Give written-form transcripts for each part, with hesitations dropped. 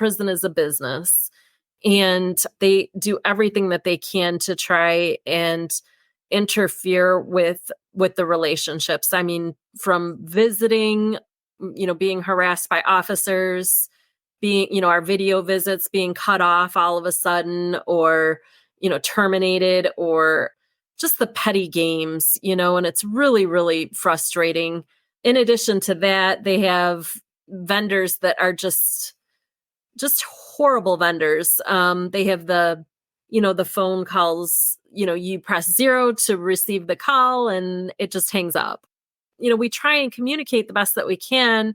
prison is a business, and they do everything that they can to try and interfere with the relationships. I mean, from visiting, being harassed by officers, being, our video visits being cut off all of a sudden, or, terminated, or just the petty games, and it's really, really frustrating. In addition to that, they have vendors that are just horrible vendors. They have the phone calls, you press 0 to receive the call and it just hangs up. We try and communicate the best that we can,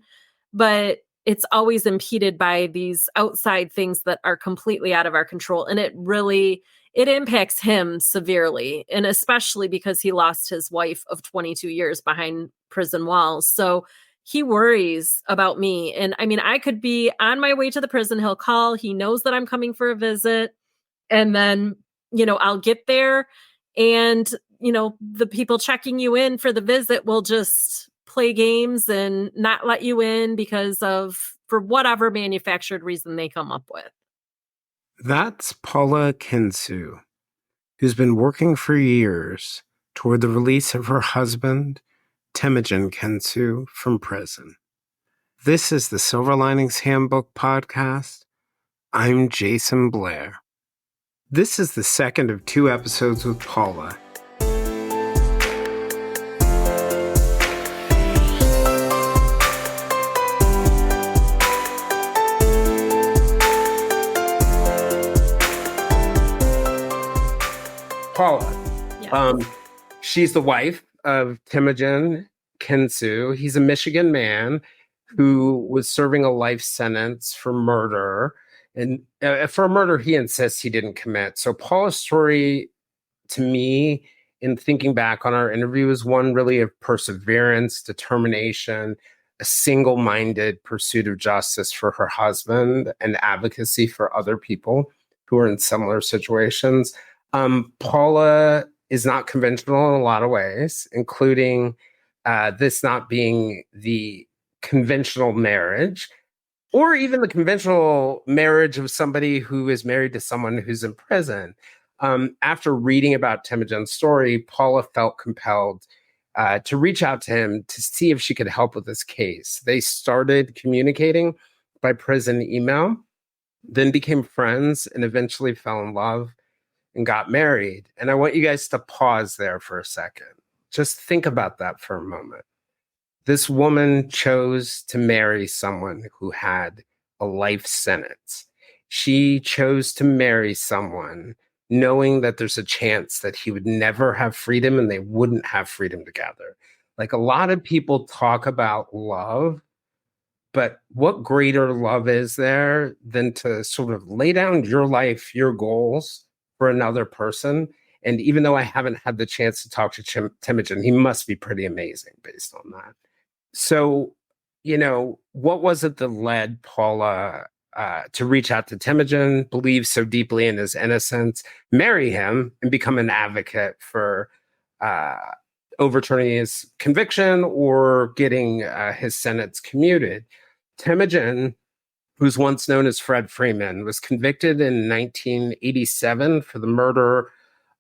but it's always impeded by these outside things that are completely out of our control. And it impacts him severely. And especially because he lost his wife of 22 years behind prison walls. So he worries about me. And I mean, I could be on my way to the prison. He'll call. He knows that I'm coming for a visit. And then, I'll get there and, the people checking you in for the visit will just play games and not let you in for whatever manufactured reason they come up with. That's Paula Kinsu, who's been working for years toward the release of her husband, Temujin Kinsu, from prison. This is the Silver Linings Handbook podcast. I'm Jason Blair. This is the second of 2 episodes with Paula. Paula, yes. She's the wife of Temujin Kinsu. He's a Michigan man who was serving a life sentence for murder. And for a murder he insists he didn't commit. So Paula's story, to me, in thinking back on our interview, is one really of perseverance, determination, a single-minded pursuit of justice for her husband, and advocacy for other people who are in similar situations. Paula is not conventional in a lot of ways, including this not being the conventional marriage, or even the conventional marriage of somebody who is married to someone who's in prison. After reading about Temujin's story, Paula felt compelled to reach out to him to see if she could help with this case. They started communicating by prison email, then became friends, and eventually fell in love and got married. And I want you guys to pause there for a second. Just think about that for a moment. This woman chose to marry someone who had a life sentence. She chose to marry someone knowing that there's a chance that he would never have freedom and they wouldn't have freedom together. Like, a lot of people talk about love, but what greater love is there than to sort of lay down your life, your goals for another person? And even though I haven't had the chance to talk to Temujin, he must be pretty amazing based on that. So, what was it that led Paula to reach out to Temujin, believe so deeply in his innocence, marry him, and become an advocate for overturning his conviction or getting his sentence commuted? Temujin, who's once known as Fred Freeman, was convicted in 1987 for the murder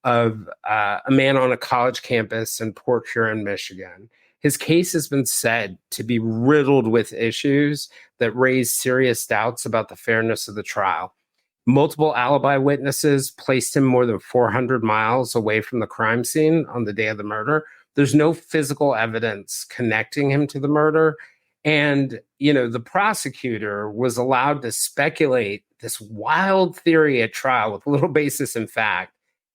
of a man on a college campus in Port Huron, Michigan. His case has been said to be riddled with issues that raise serious doubts about the fairness of the trial. Multiple alibi witnesses placed him more than 400 miles away from the crime scene on the day of the murder. There's no physical evidence connecting him to the murder. And, the prosecutor was allowed to speculate this wild theory at trial with little basis in fact.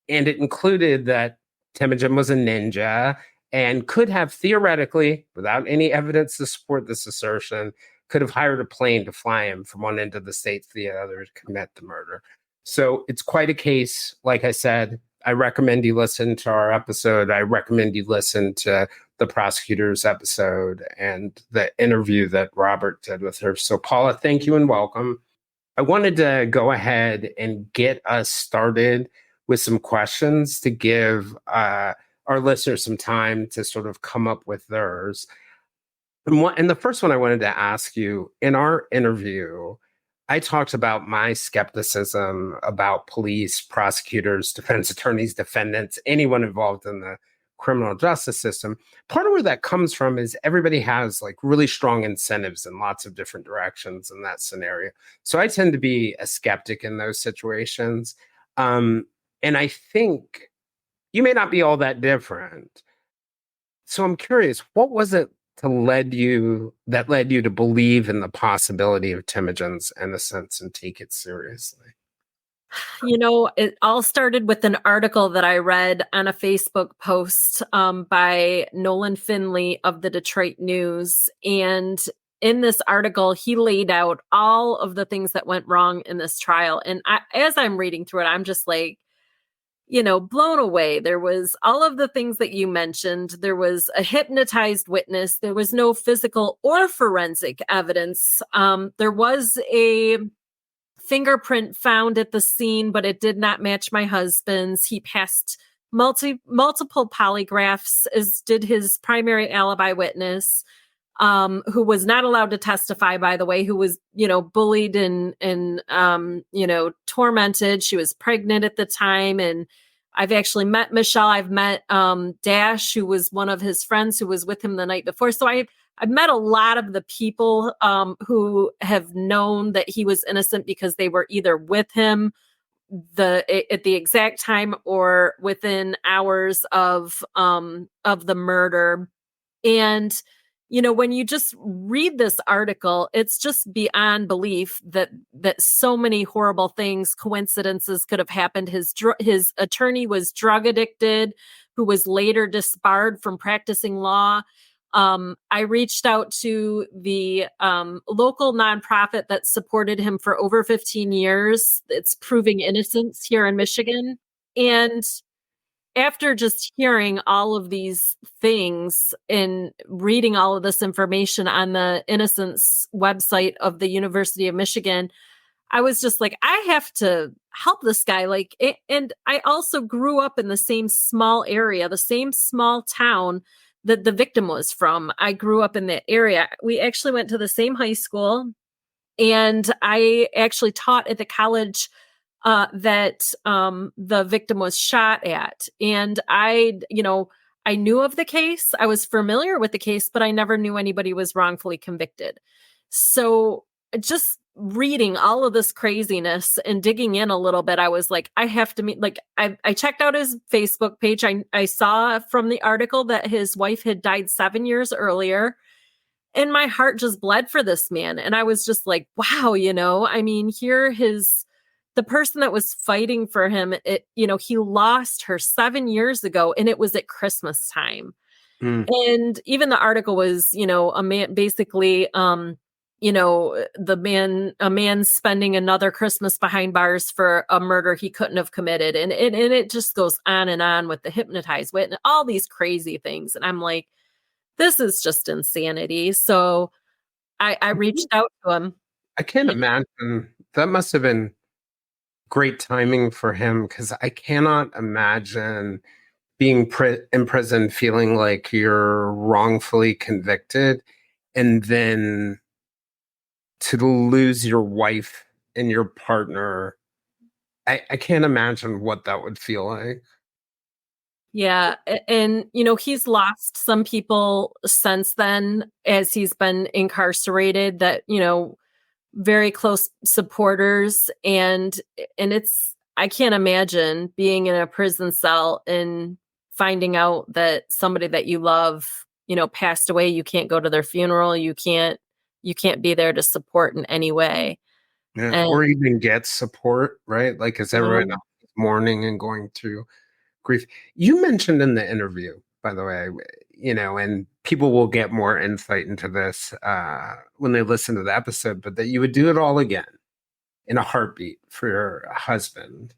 And it included that Temujin was a ninja and could have theoretically, without any evidence to support this assertion, could have hired a plane to fly him from one end of the state to the other to commit the murder. So it's quite a case. Like I said, I recommend you listen to our episode. I recommend you listen to the prosecutor's episode and the interview that Robert did with her. So Paula, thank you and welcome. I wanted to go ahead and get us started with some questions to give our listeners some time to sort of come up with theirs. And the first one I wanted to ask you, in our interview, I talked about my skepticism about police, prosecutors, defense attorneys, defendants, anyone involved in the criminal justice system. Part of where that comes from is everybody has like really strong incentives in lots of different directions in that scenario. So I tend to be a skeptic in those situations. And I think you may not be all that different. So I'm curious, what was it that led you to believe in the possibility of Timogen's innocence and take it seriously? It all started with an article that I read on a Facebook post by Nolan Finley of the Detroit News. And in this article, he laid out all of the things that went wrong in this trial. And as I'm reading through it, I'm just like, blown away. There was all of the things that you mentioned. There was a hypnotized witness. There was no physical or forensic evidence. There was a fingerprint found at the scene, but it did not match my husband's. He passed multiple polygraphs, as did his primary alibi witness, who was not allowed to testify, by the way, who was, bullied and tormented. She was pregnant at the time. And I've actually met Michelle. I've met Dash, who was one of his friends who was with him the night before. So I've met a lot of the people who have known that he was innocent because they were either with him at the exact time or within hours of the murder. And when you just read this article, it's just beyond belief that so many horrible things, coincidences could have happened. His attorney was drug addicted, who was later disbarred from practicing law. I reached out to the local nonprofit that supported him for over 15 years. It's Proving Innocence here in Michigan. And after just hearing all of these things and reading all of this information on the Innocence website of the University of Michigan, I was just like, I have to help this guy. And I also grew up in the same small area, the same small town that the victim was from. I grew up in that area. We actually went to the same high school, and I actually taught at the college that the victim was shot at. And I knew of the case. I was familiar with the case, but I never knew anybody was wrongfully convicted. So just reading all of this craziness and digging in a little bit, I was like, I have to meet, I checked out his Facebook page. I saw from the article that his wife had died 7 years earlier. And my heart just bled for this man. And I was just like, wow, the person that was fighting for him, he lost her 7 years ago, and it was at Christmas time. Mm. And even the article was, a man basically, a man spending another Christmas behind bars for a murder he couldn't have committed. And it just goes on with the hypnotized witness, all these crazy things. And I'm like, this is just insanity. So I reached out to him. I can't imagine. That must have been great timing for him, because I cannot imagine being in prison feeling like you're wrongfully convicted and then to lose your wife and your partner. I can't imagine what that would feel like. Yeah. And, he's lost some people since then as he's been incarcerated that, very close supporters. And I can't imagine being in a prison cell and finding out that somebody that you love, passed away. You can't go to their funeral. You can't be there to support in any way. Yeah. And, Or even get support, right? Like, as everyone um, else is mourning and going through grief. You mentioned in the interview, by the way, and people will get more insight into this when they listen to the episode, but that you would do it all again in a heartbeat for your husband.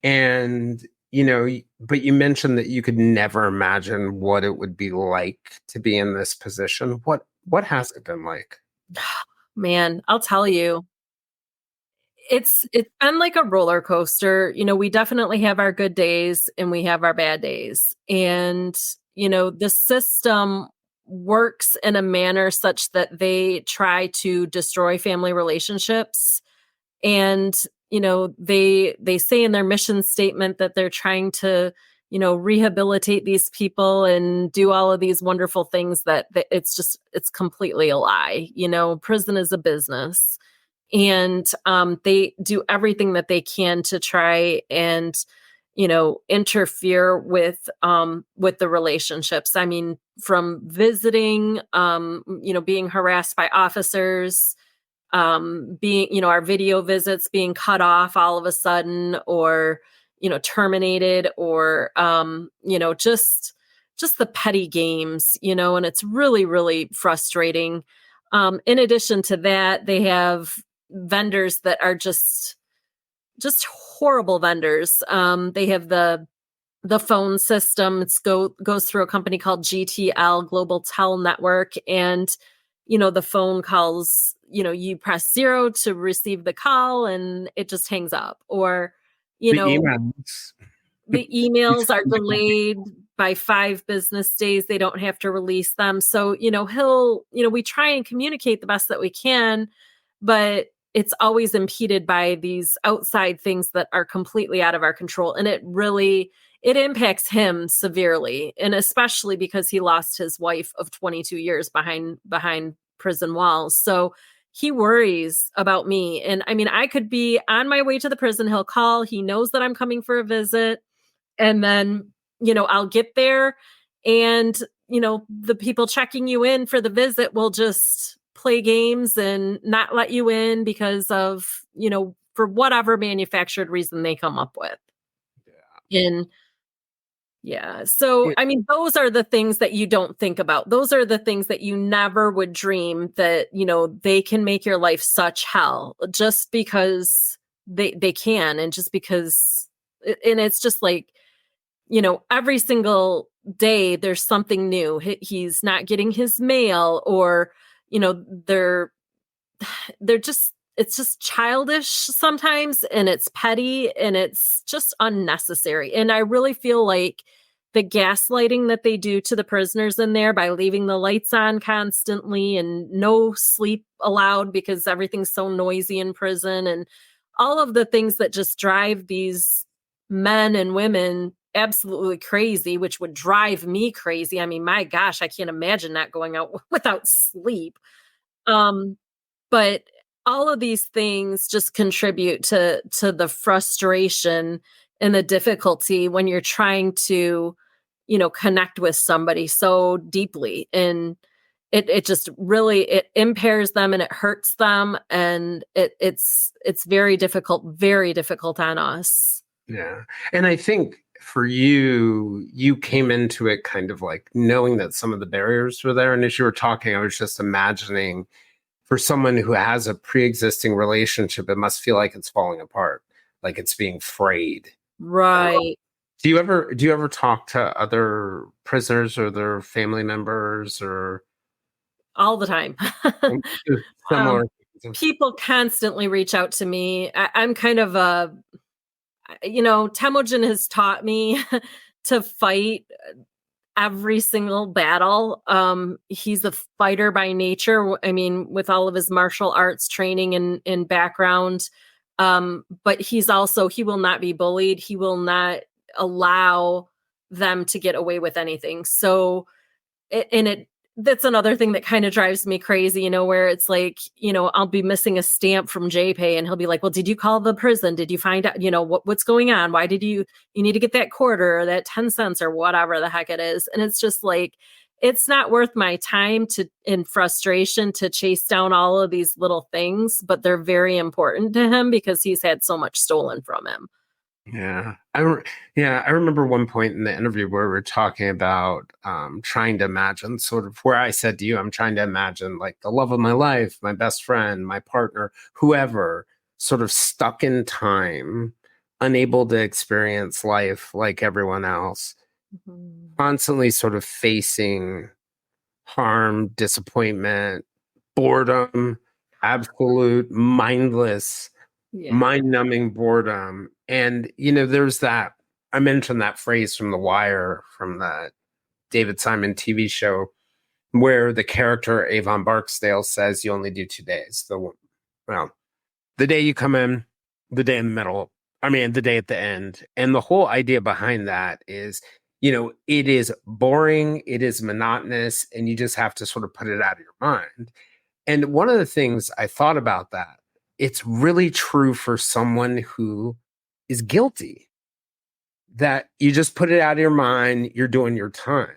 And, but you mentioned that you could never imagine what it would be like to be in this position. What has it been like? man, I'll tell you. It's been like a roller coaster. We definitely have our good days and we have our bad days. And, the system works in a manner such that they try to destroy family relationships And, they say in their mission statement that they're trying to, rehabilitate these people and do all of these wonderful things that it's completely a lie. Prison is a business. And they do everything that they can to try and interfere with the relationships. I mean, from visiting, being harassed by officers, being, our video visits being cut off all of a sudden, or terminated, or just the petty games, and it's really, really frustrating. In addition to that, they have vendors that are just horrible vendors. They have the phone system. Goes through a company called GTL, Global Tel Network, and the phone calls, you press 0 to receive the call and it just hangs up. Or The emails. the emails are delayed by 5 business days. They don't have to release them. So, we try and communicate the best that we can, but it's always impeded by these outside things that are completely out of our control. And it impacts him severely. And especially because he lost his wife of 22 years behind prison walls. So he worries about me. And I mean, I could be on my way to the prison. He'll call. He knows that I'm coming for a visit. And then, I'll get there, and, the people checking you in for the visit will just play games and not let you in because of, for whatever manufactured reason they come up with. Yeah. And yeah. So, I mean, those are the things that you don't think about. Those are the things that you never would dream that, they can make your life such hell just because they can. And just because, and it's just like, every single day there's something new. He's not getting his mail, or, they're just, it's just childish sometimes, and it's petty, and it's just unnecessary. And I really feel like the gaslighting that they do to the prisoners in there by leaving the lights on constantly and no sleep allowed because everything's so noisy in prison, and all of the things that just drive these men and women absolutely crazy, which would drive me crazy. I mean, my gosh, I can't imagine not going out without sleep. But all of these things just contribute to the frustration and the difficulty when you're trying to, connect with somebody so deeply. And it just really, it impairs them and it hurts them. And it's very difficult on us. Yeah. And I think for you came into it kind of like knowing that some of the barriers were there. And as you were talking, I was just imagining, for someone who has a pre-existing relationship, it must feel like it's falling apart, like it's being frayed. Right. Do you ever talk to other prisoners or their family members, or All the time. similar? People constantly reach out to me. I'm kind of Temujin has taught me to fight every single battle. He's a fighter by nature. I mean, with all of his martial arts training and background. But he will not be bullied. He will not allow them to get away with anything. So, that's another thing that kind of drives me crazy, where it's like, I'll be missing a stamp from JPay and he'll be like, well, did you call the prison? Did you find out, what's going on? Why did you need to get that quarter or that 10 cents or whatever the heck it is? And it's just like, it's not worth my time in frustration to chase down all of these little things, but they're very important to him because he's had so much stolen from him. Yeah. I remember one point in the interview where we were talking about trying to imagine, sort of where I said to you, I'm trying to imagine like the love of my life, my best friend, my partner, whoever, sort of stuck in time, unable to experience life like everyone else, constantly sort of facing harm, disappointment, boredom, absolute mindless, mind-numbing boredom. And there's that, I mentioned that phrase from The Wire, from the David Simon TV show, where the character Avon Barksdale says you only do 2 days. Well, the day you come in, the day in the middle, the day at the end. And the whole idea behind that is, it is boring, it is monotonous, and you just have to sort of put it out of your mind. And one of the things I thought about that, it's really true for someone who is guilty, that you just put it out of your mind, you're doing your time.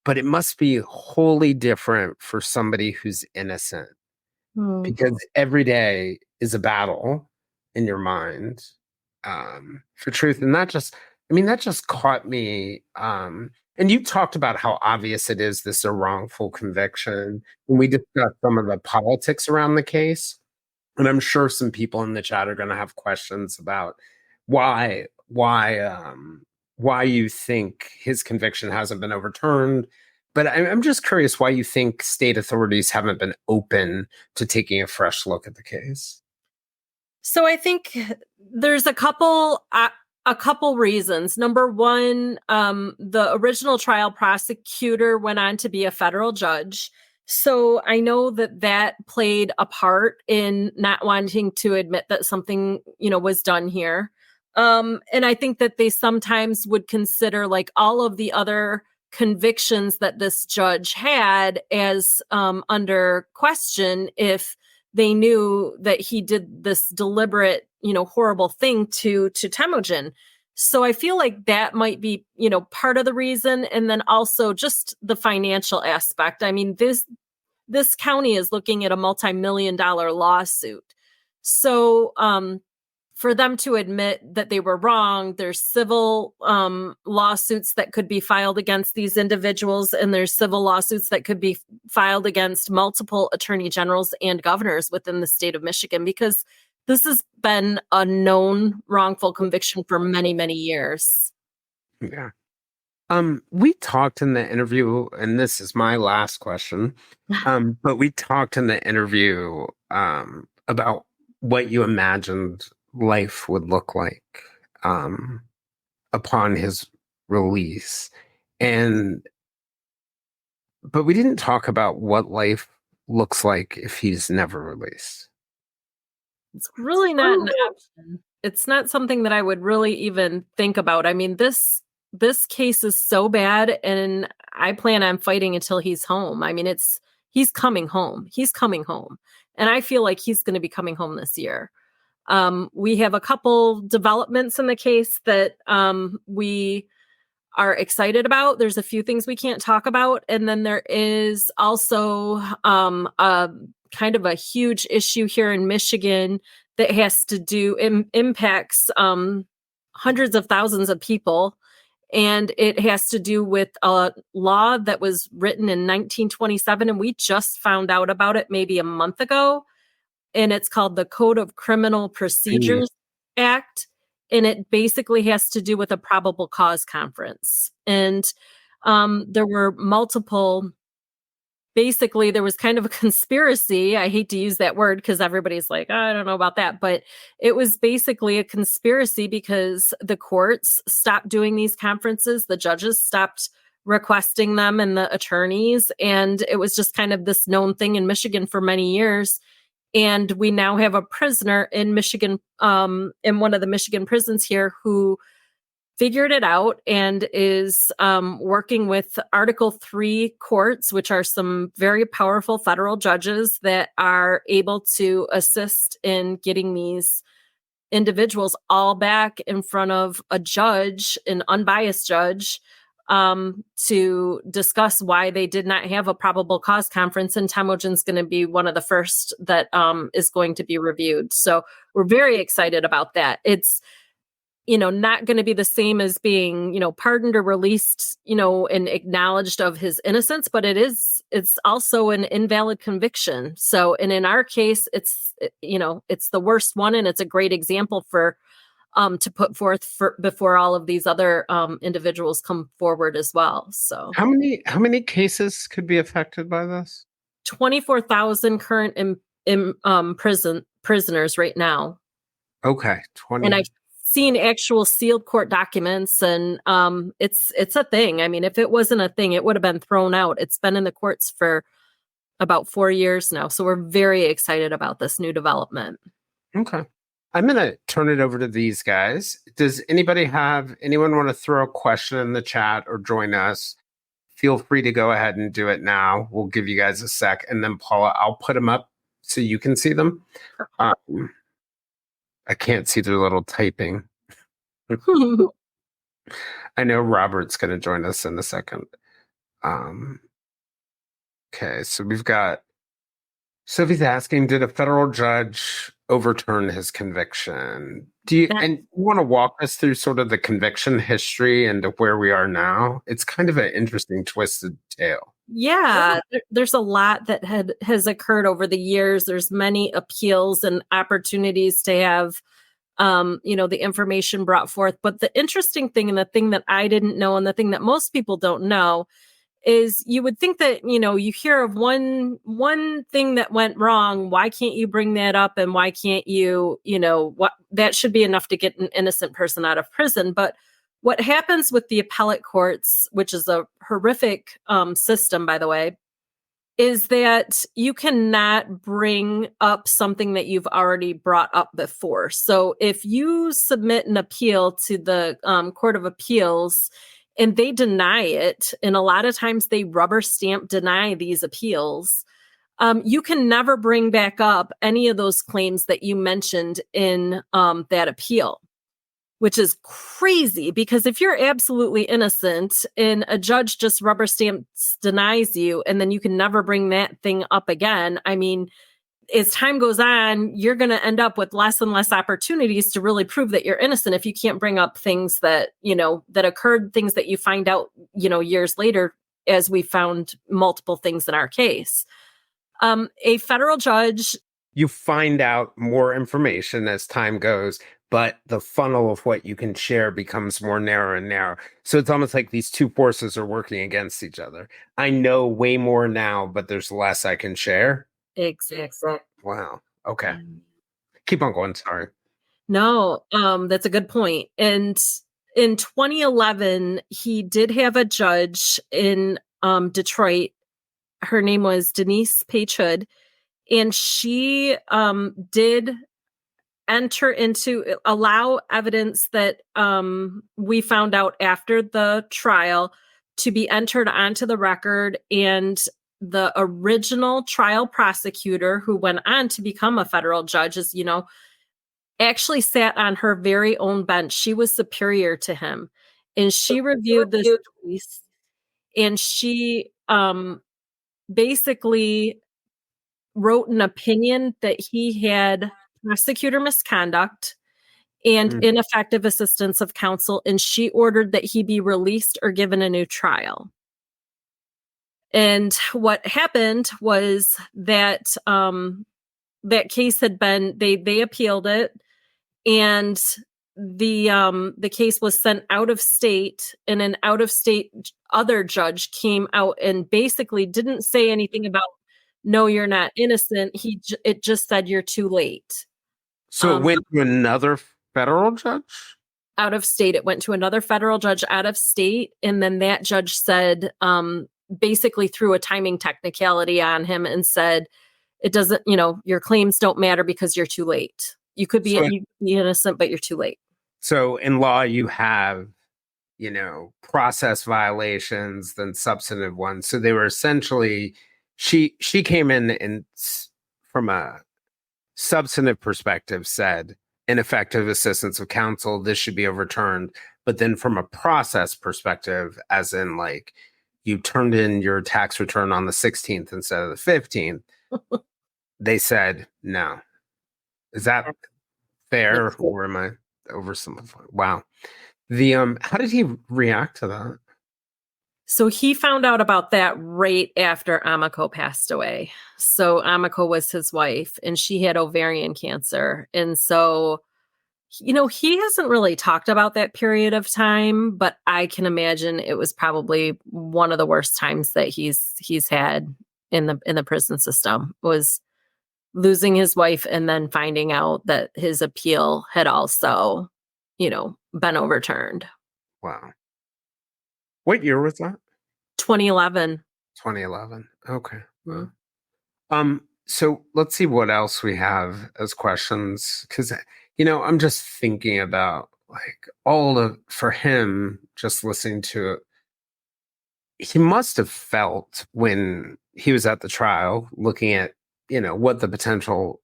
But it must be wholly different for somebody who's innocent, Mm. because every day is a battle in your mind, for truth. And that just caught me. And you talked about how obvious it is this is a wrongful conviction. And we discussed some of the politics around the case. And I'm sure some people in the chat are going to have questions about why, why, why you think his conviction hasn't been overturned. But I'm just curious why you think state authorities haven't been open to taking a fresh look at the case. So I think there's a couple reasons. Number one, the original trial prosecutor went on to be a federal judge. So I know that played a part in not wanting to admit that something, was done here. And I think that they sometimes would consider like all of the other convictions that this judge had as under question if they knew that he did this deliberate, horrible thing to Temujin. So I feel like that might be, part of the reason. And then also just the financial aspect. I mean, this county is looking at a multi-million-dollar lawsuit. So for them to admit that they were wrong, there's civil lawsuits that could be filed against these individuals, and there's civil lawsuits that could be filed against multiple attorney generals and governors within the state of Michigan, because this has been a known wrongful conviction for many, many years. Yeah. We talked in the interview, and this is my last question. But we talked in the interview about what you imagined life would look like upon his release. But we didn't talk about what life looks like if he's never released. It's really not an option. It's not something that I would really even think about. I mean, this case is so bad, and I plan on fighting until he's home. I mean, he's coming home. He's coming home. And I feel like he's going to be coming home this year. We have a couple developments in the case that we are excited about. There's a few things we can't talk about. And then there is also a kind of a huge issue here in Michigan that has to do, impacts hundreds of thousands of people. And it has to do with a law that was written in 1927. And we just found out about it maybe a month ago. And it's called the Code of Criminal Procedures Act. And it basically has to do with a probable cause conference. And there were multiple, basically, there was kind of a conspiracy. I hate to use that word because everybody's like, oh, I don't know about that. But it was basically a conspiracy because the courts stopped doing these conferences. The judges stopped requesting them and the attorneys. And it was just kind of this known thing in Michigan for many years. And we now have a prisoner in Michigan, in one of the Michigan prisons here, who figured it out and is working with Article 3 courts, which are some very powerful federal judges that are able to assist in getting these individuals all back in front of a judge, an unbiased judge, to discuss why they did not have a probable cause conference. And Temujin's going to be one of the first that is going to be reviewed. So we're very excited about that. It's, not going to be the same as being, pardoned or released, and acknowledged of his innocence, but it's also an invalid conviction. So, and in our case, it's the worst one. And it's a great example for, to put forth before all of these other individuals come forward as well. So How many cases could be affected by this? 24,000 current prisoners right now. Okay, 20. And I've seen actual sealed court documents, and it's a thing. I mean, if it wasn't a thing, it would have been thrown out. It's been in the courts for about 4 years now. So we're very excited about this new development. Okay. I'm going to turn it over to these guys. Does anyone want to throw a question in the chat or join us? Feel free to go ahead and do it now. We'll give you guys a sec. And then, Paula, I'll put them up so you can see them. I can't see their little typing. I know Robert's going to join us in a second. Okay, so we've got Sophie's asking, did a federal judge overturn his conviction? And you want to walk us through sort of the conviction history and to where we are now? It's kind of an interesting twisted tale. Yeah, there's a lot that has occurred over the years. There's many appeals and opportunities to have the information brought forth. But the interesting thing, and the thing that I didn't know, and the thing that most people don't know, is you would think that, you hear of one thing that went wrong. Why can't you bring that up? And why can't you, what that should be enough to get an innocent person out of prison. But what happens with the appellate courts, which is a horrific system, by the way, is that you cannot bring up something that you've already brought up before. So if you submit an appeal to the Court of Appeals and they deny it, and a lot of times they rubber stamp deny these appeals, you can never bring back up any of those claims that you mentioned in that appeal. Which is crazy, because if you're absolutely innocent and a judge just rubber stamps denies you, and then you can never bring that thing up again, I mean, as time goes on, you're going to end up with less and less opportunities to really prove that you're innocent if you can't bring up things that, that occurred, things that you find out, years later, as we found multiple things in our case. A federal judge. You find out more information as time goes, but the funnel of what you can share becomes more narrow and narrow. So it's almost like these two forces are working against each other. I know way more now, but there's less I can share. Exactly. Wow. Okay. Keep on going. Sorry. No, that's a good point. And in 2011, he did have a judge in Detroit. Her name was Denise Page-Hood, and she did allow evidence that we found out after the trial to be entered onto the record. And the original trial prosecutor, who went on to become a federal judge, actually sat on her very own bench. She was superior to him, and she reviewed this case, and she basically wrote an opinion that he had prosecutor misconduct and ineffective assistance of counsel, and she ordered that he be released or given a new trial. And what happened was that that case had been they appealed it, and the case was sent out of state, and an out of state other judge came out and basically didn't say anything about, no, you're not innocent. It just said you're too late. So it went to another federal judge? Out of state. It went to another federal judge out of state. And then that judge said, basically threw a timing technicality on him and said, it doesn't, your claims don't matter because you're too late. You could be innocent, but you're too late. So in law, you have, process violations than substantive ones. So they were essentially, she came in and from a substantive perspective said, ineffective assistance of counsel, this should be overturned. But then from a process perspective, as in like you turned in your tax return on the 16th instead of the 15th, they said no. Is that fair, or am I oversimplifying? Wow. How did he react to that? So he found out about that right after Amiko passed away. So Amiko was his wife, and she had ovarian cancer. And so, he hasn't really talked about that period of time, but I can imagine it was probably one of the worst times that he's had in the prison system, was losing his wife and then finding out that his appeal had also, been overturned. Wow. What year was that? 2011. 2011. Okay. Mm-hmm. So let's see what else we have as questions. Because, I'm just thinking about like all of, for him, just listening to it, he must have felt when he was at the trial, looking at, what the potential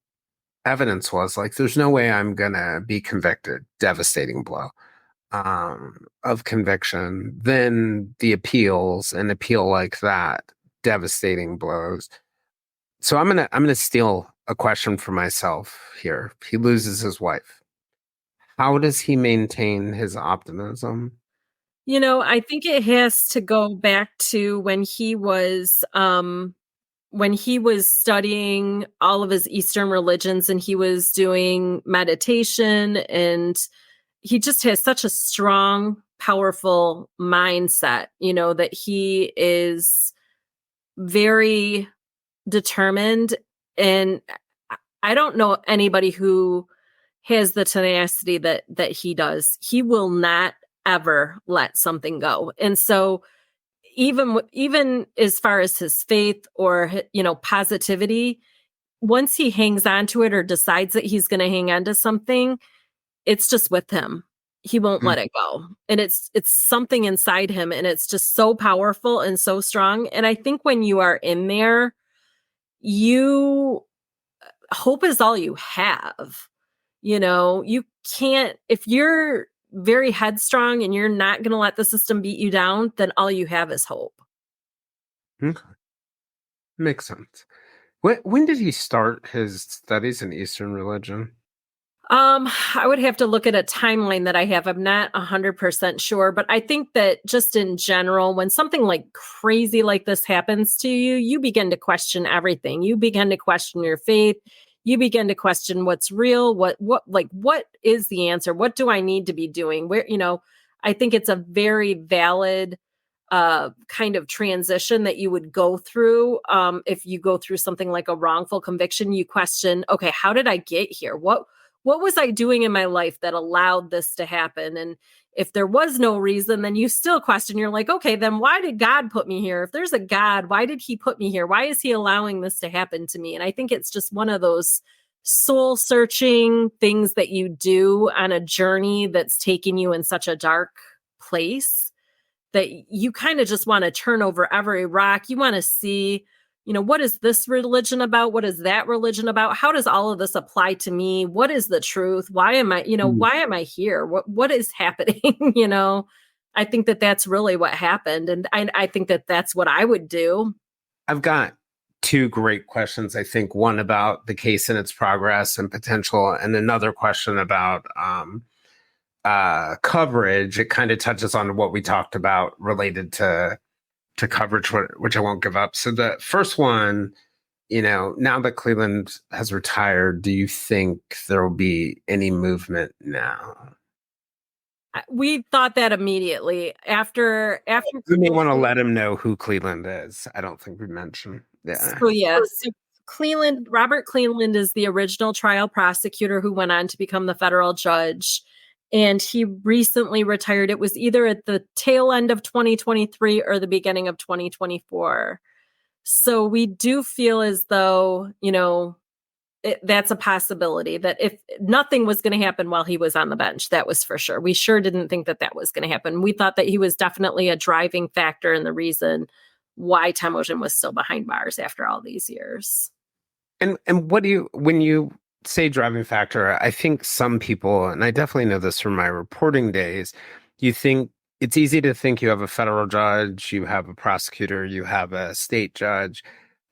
evidence was like, there's no way I'm going to be convicted. Devastating blow of conviction. Then the appeals, an appeal like that, devastating blows. So I'm gonna steal a question for myself here. He loses his wife. How does he maintain his optimism? I think it has to go back to when he was studying all of his Eastern religions and he was doing meditation, and he just has such a strong, powerful mindset, that he is very determined. And I don't know anybody who has the tenacity that he does. He will not ever let something go. And so even as far as his faith or positivity, once he hangs on to it or decides that he's going to hang on to something, it's just with him. He won't Mm, let it go. And it's something inside him, and it's just so powerful and so strong. And I think when you are in there, you hope is all you have. You can't, if you're very headstrong and you're not going to let the system beat you down, then all you have is hope. okay. Makes sense. When did he start his studies in Eastern religion? I would have to look at a timeline that I have. I'm not 100% sure, but I think that just in general, when something like crazy like this happens to you, you begin to question everything. You begin to question your faith. You begin to question what's real, what is the answer? What do I need to be doing? I think it's a very valid kind of transition that you would go through. If you go through something like a wrongful conviction, you question, okay, how did I get here? What was I doing in my life that allowed this to happen? And if there was no reason, then you still question. You're like, okay, then why did God put me here? If there's a God, why did he put me here? Why is he allowing this to happen to me? And I think it's just one of those soul searching things that you do on a journey that's taking you in such a dark place that you kind of just want to turn over every rock. You want to see, what is this religion about? What is that religion about? How does all of this apply to me? What is the truth? Why am I, Mm. why am I here? What is happening? I think that that's really what happened. And I think that that's what I would do. I've got two great questions. I think one about the case and its progress and potential, and another question about coverage. It kind of touches on what we talked about related to coverage, which I won't give up. So the first one, now that Cleveland has retired, do you think there will be any movement now? We thought that immediately after We may want to let him know who Cleveland is. I don't think we mentioned. Yeah. So yes, so Robert Cleveland is the original trial prosecutor who went on to become the federal judge. And he recently retired. It was either at the tail end of 2023 or the beginning of 2024. So we do feel as though, that's a possibility, that if nothing was going to happen while he was on the bench, that was for sure. We sure didn't think that that was going to happen. We thought that he was definitely a driving factor in the reason why Temujin was still behind bars after all these years. And when you say driving factor, I think some people, and I definitely know this from my reporting days, you think it's easy to think you have a federal judge, you have a prosecutor, you have a state judge,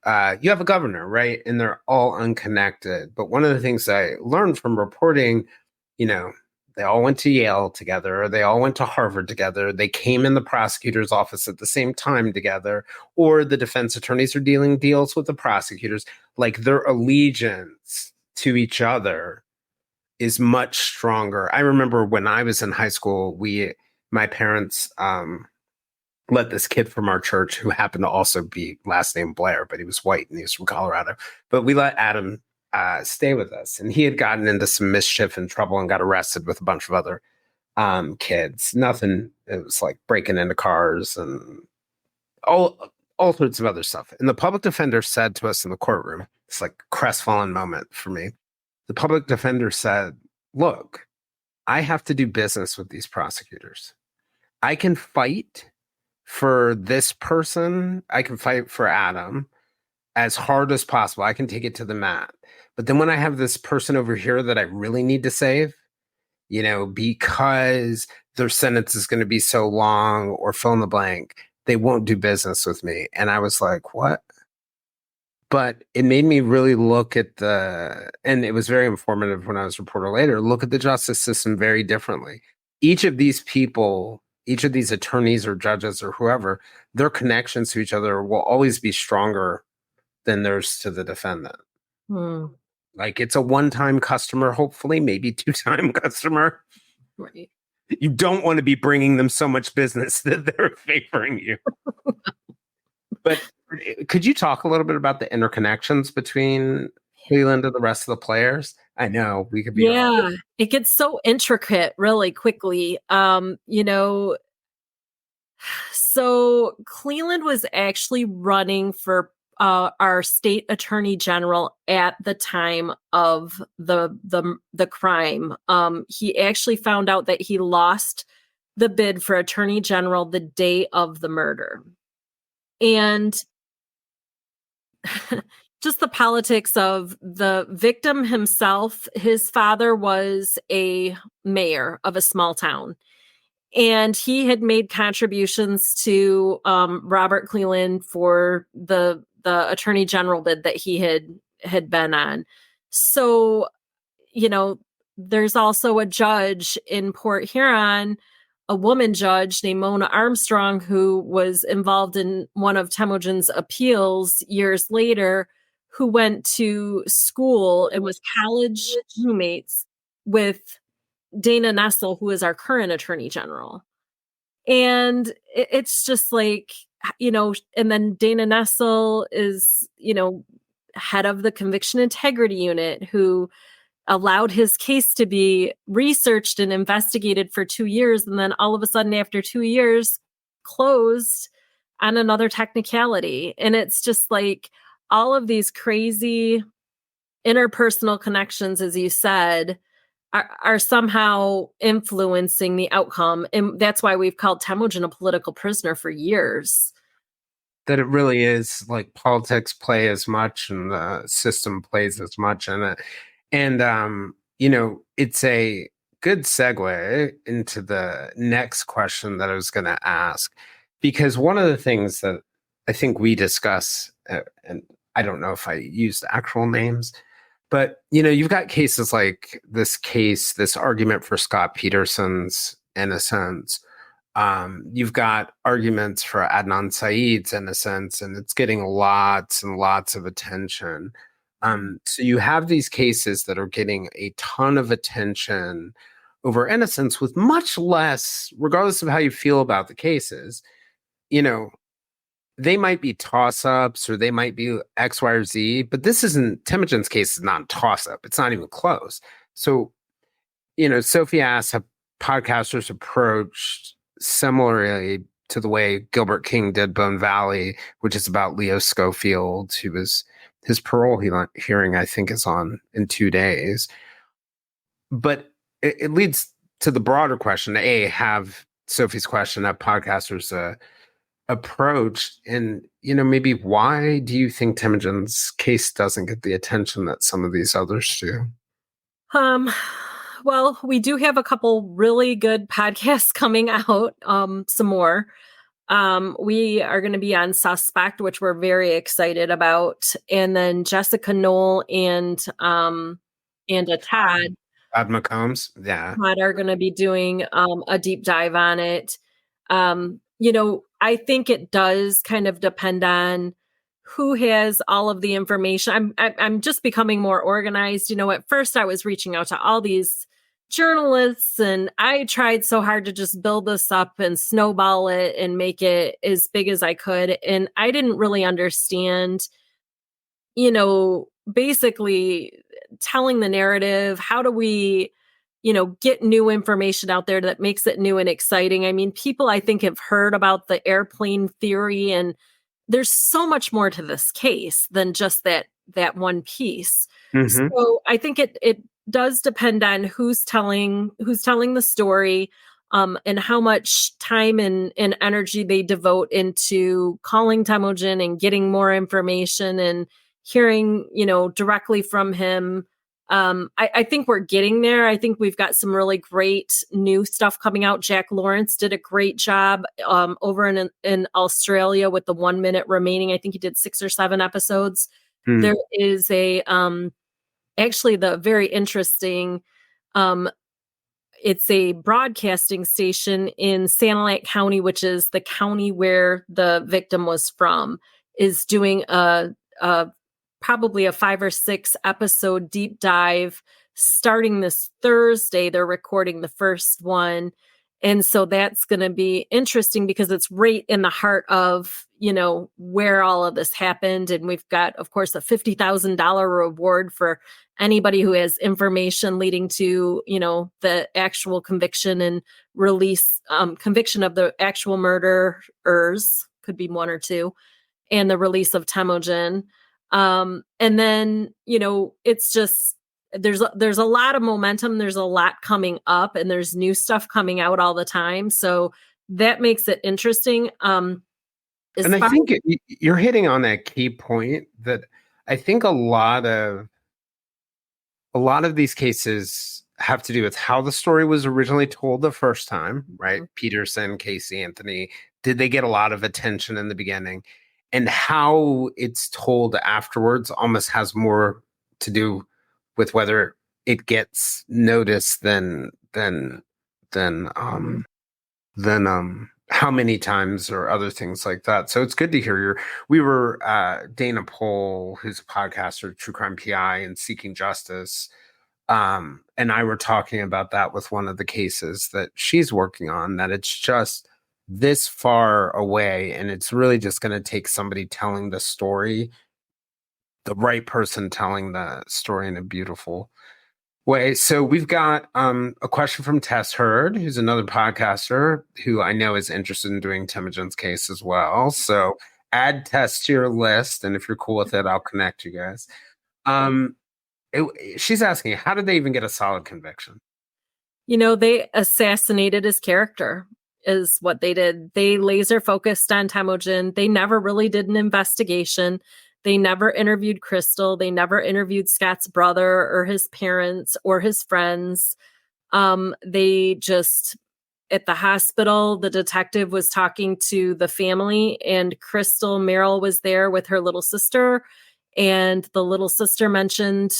you have a governor, right? And they're all unconnected. But one of the things I learned from reporting, you know, they all went to Yale together, or they all went to Harvard together. They came in the prosecutor's office at the same time together, or the defense attorneys are dealing deals with the prosecutors. Like their allegiance to each other is much stronger. I remember when I was in high school, my parents, let this kid from our church, who happened to also be last name Blair, but he was white and he was from Colorado. But we let Adam stay with us, and he had gotten into some mischief and trouble and got arrested with a bunch of other kids. Nothing. It was like breaking into cars and all sorts of other stuff. And the public defender said to us in the courtroom, It's like a crestfallen moment for me. The public defender said, look, I have to do business with these prosecutors. I can fight for this person. I can fight for Adam as hard as possible. I can take it to the mat. But then when I have this person over here that I really need to save, because their sentence is going to be so long or fill in the blank, they won't do business with me. And I was like, what? But it made me really look at and it was very informative when I was a reporter later, look at the justice system very differently. Each of these people, each of these attorneys or judges or whoever, their connections to each other will always be stronger than theirs to the defendant. Like it's a one-time customer, hopefully, maybe two-time customer. Right. You don't want to be bringing them so much business that they're favoring you. But could you talk a little bit about the interconnections between Cleveland and the rest of the players? I know we could be. Yeah, it gets so intricate really quickly. So Cleveland was actually running for our state attorney general at the time of the crime. He actually found out that he lost the bid for attorney general the day of the murder. And just the politics of the victim himself, his father was a mayor of a small town. And he had made contributions to Robert Cleveland for the attorney general bid that he had been on. So, there's also a judge in Port Huron, a woman judge named Mona Armstrong, who was involved in one of Temujin's appeals years later, who went to school and was college roommates with Dana Nessel, who is our current attorney general. And it's just like, and then Dana Nessel is, head of the conviction integrity unit, who allowed his case to be researched and investigated for 2 years. And then all of a sudden, after 2 years, closed on another technicality. And it's just like all of these crazy interpersonal connections, as you said, are somehow influencing the outcome. And that's why we've called Temujin a political prisoner for years. That it really is like politics play as much and the system plays as much in it. And, it's a good segue into the next question that I was going to ask, because one of the things that I think we discuss, and I don't know if I used actual names, but, you've got cases like this argument for Scott Peterson's innocence. You've got arguments for Adnan Syed's innocence, and it's getting lots and lots of attention. So you have these cases that are getting a ton of attention over innocence with much less, regardless of how you feel about the cases, they might be toss-ups or they might be X, Y, or Z, but Temujin's case is not a toss-up. It's not even close. So, Sophie asked, have podcasters approached similarly to the way Gilbert King did Bone Valley, which is about Leo Schofield, who was his parole hearing, I think, is on in 2 days. But it leads to the broader question. Have Sophie's question, have podcasters approached, and maybe why do you think Temujin's case doesn't get the attention that some of these others do? Well, we do have a couple really good podcasts coming out, some more. We are going to be on Suspect, which we're very excited about, and then Jessica Knoll and Todd McCombs, yeah, are going to be doing a deep dive on it. I think it does kind of depend on who has all of the information. I'm just becoming more organized. At first I was reaching out to all these journalists, and I tried so hard to just build this up and snowball it and make it as big as I could. And I didn't really understand, basically telling the narrative. How do we, get new information out there that makes it new and exciting? I mean, people, I think, have heard about the airplane theory, and there's so much more to this case than just that that one piece. Mm-hmm. So I think it does depend on who's telling the story, and how much time and energy they devote into calling Temujin and getting more information and hearing, directly from him. I think we're getting there. I think we've got some really great new stuff coming out. Jack Lawrence did a great job over in Australia with the 1 minute remaining. I think he did 6 or 7 episodes. Mm. There is a actually the very interesting um, it's a broadcasting station in Sanilac County, which is the county where the victim was from, is doing a probably a 5 or 6 episode deep dive starting this Thursday. They're recording the first one. And so that's going to be interesting because it's right in the heart of, where all of this happened. And we've got, of course, a $50,000 reward for anybody who has information leading to, the actual conviction and release, conviction of the actual murderers, could be 1 or 2, and the release of Temujin. And then, it's just, there's a lot of momentum. There's a lot coming up and there's new stuff coming out all the time. So that makes it interesting. And I think you're hitting on that key point that I think a lot of these cases have to do with how the story was originally told the first time, right? Mm-hmm. Peterson, Casey Anthony, did they get a lot of attention in the beginning? And how it's told afterwards almost has more to do with whether it gets noticed than how many times or other things like that. So it's good to hear we were Dana Pohl, who's a podcaster, True Crime PI and Seeking Justice. And I were talking about that with one of the cases that she's working on, that it's just this far away and it's really just going to take somebody telling the story, the right person telling the story in a beautiful way. So we've got a question from Tess Hurd, who's another podcaster who I know is interested in doing Temujin's case as well. So add Tess to your list, and if you're cool with it, I'll connect you guys. She's asking, how did they even get a solid conviction? They assassinated his character is what they did. They laser focused on Temujin. They never really did an investigation. They never interviewed Crystal. They never interviewed Scott's brother or his parents or his friends. They just, at the hospital, the detective was talking to the family, and Crystal Merrill was there with her little sister. And the little sister mentioned,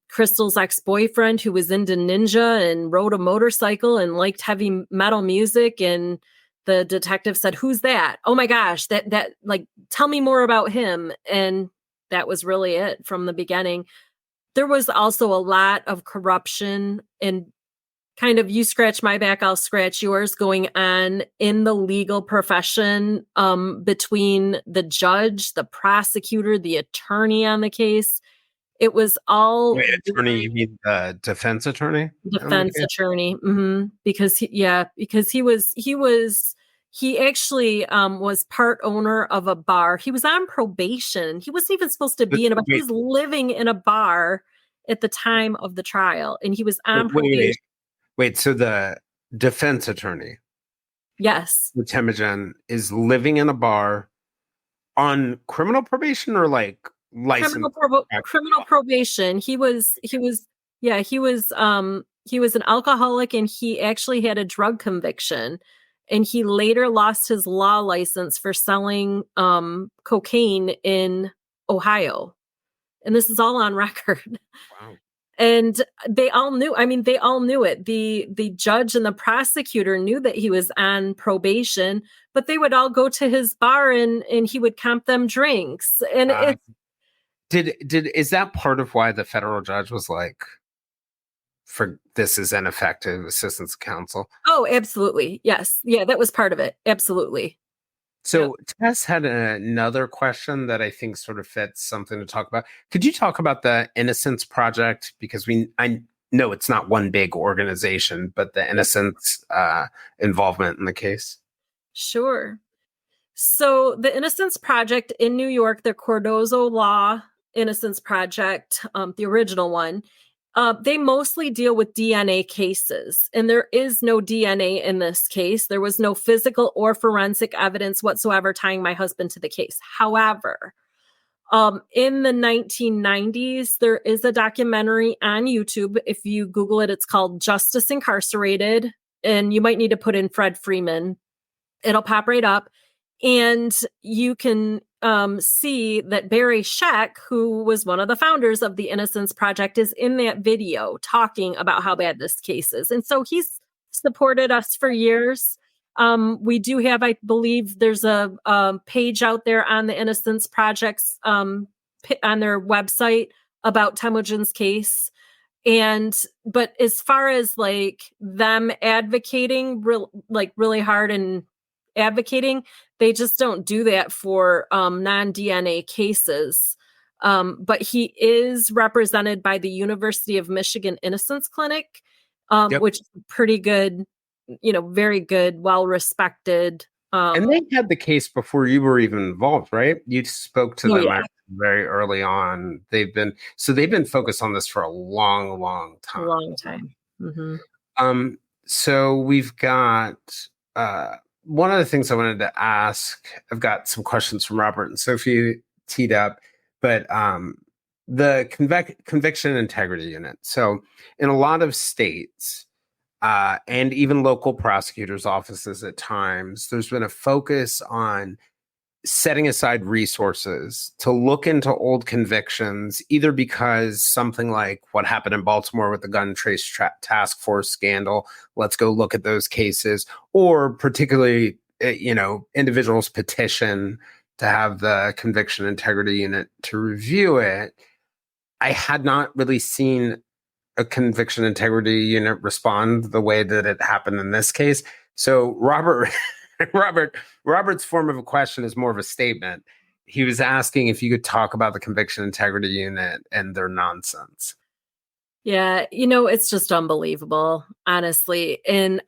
Crystal's ex-boyfriend who was into ninja and rode a motorcycle and liked heavy metal music. And the detective said, "Who's that? Oh my gosh, that like, tell me more about him." And that was really it from the beginning. There was also a lot of corruption and kind of, you scratch my back, I'll scratch yours, going on in the legal profession, between the judge, the prosecutor, the attorney on the case. It was all— Wait, attorney, you mean the defense attorney? Defense attorney. Mm-hmm. Because he actually was part owner of a bar. He was on probation. He wasn't even supposed to be in a bar. He was living in a bar at the time of the trial, and he was on probation. Wait, so the defense attorney, yes, the Temujin, is living in a bar on criminal probation or like license? Criminal probation. He was an alcoholic, and he actually had a drug conviction, and he later lost his law license for selling cocaine in Ohio. And this is all on record. Wow. And they all knew it. The judge and the prosecutor knew that he was on probation, but they would all go to his bar and he would comp them drinks. And is that part of why the federal judge was like, for this is ineffective assistance of counsel? Oh, absolutely. Yes. Yeah, that was part of it. Absolutely. So Tess had another question that I think sort of fits something to talk about. Could you talk about the Innocence Project? Because I know it's not one big organization, but the Innocence involvement in the case. Sure. So the Innocence Project in New York, the Cardozo Law Innocence Project, the original one, they mostly deal with DNA cases, and there is no DNA in this case. There was no physical or forensic evidence whatsoever tying my husband to the case. However, in the 1990s, there is a documentary on YouTube. If you Google it, it's called Justice Incarcerated, and you might need to put in Fred Freeman. It'll pop right up. And you can see that Barry Scheck, who was one of the founders of the Innocence Project, is in that video talking about how bad this case is. And so he's supported us for years. We do have, I believe, there's a page out there on the Innocence Project's on their website about Temujin's case. But as far as like them advocating really hard and advocating, they just don't do that for non-DNA cases. But he is represented by the University of Michigan Innocence Clinic, Yep. which is pretty good, very good, well-respected. And they had the case before you were even involved, right? You spoke to them very early on. They've been focused on this for a long, long time. A long time. Mm-hmm. So we've got one of the things I wanted to ask. I've got some questions from Robert and Sophie teed up, but the conviction integrity unit. So in a lot of states, and even local prosecutors' offices at times, there's been a focus on setting aside resources to look into old convictions, either because something like what happened in Baltimore with the gun trace task force scandal, let's go look at those cases, or particularly, individuals petition to have the conviction integrity unit to review it. I had not really seen a conviction integrity unit respond the way that it happened in this case. So Robert's form of a question is more of a statement. He was asking if you could talk about the conviction integrity unit and their nonsense. Yeah, it's just unbelievable, honestly. And